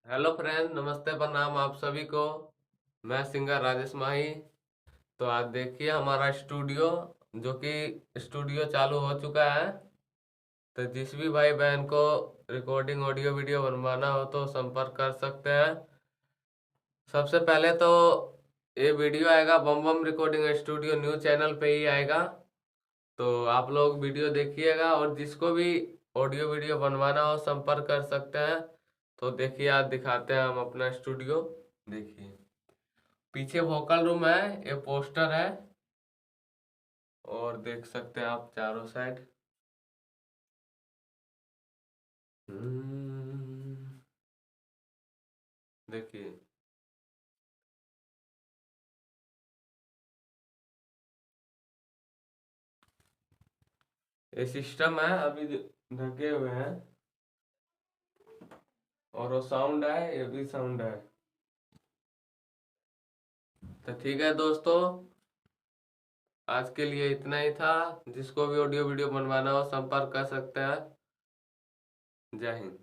Hello friend, नमस्ते, प्रणाम आप सभी को। मैं सिंगर राजेश माही। तो आज देखिए हमारा स्टूडियो, जो कि स्टूडियो चालू हो चुका है। तो जिस भी भाई बहन को रिकॉर्डिंग ऑडियो वीडियो बनवाना हो तो संपर्क कर सकते हैं। सबसे पहले तो ये वीडियो आएगा बम बम रिकॉर्डिंग स्टूडियो न्यू चैनल पे ही आएगा। तो आप लोग वीडियो देखिएगा और जिसको भी ऑडियो वीडियो बनवाना हो संपर्क कर सकते हैं। तो देखिए आज दिखाते हैं हम अपना स्टूडियो। देखिए पीछे वोकल रूम है, ये पोस्टर है। और देख सकते हैं आप चारों साइड। देखिए ये सिस्टम है, अभी ढके हुए हैं। और वो साउंड है, ये भी साउंड है। तो ठीक है दोस्तों, आज के लिए इतना ही था। जिसको भी ऑडियो वीडियो बनवाना हो संपर्क कर सकते हैं। जय हिंद।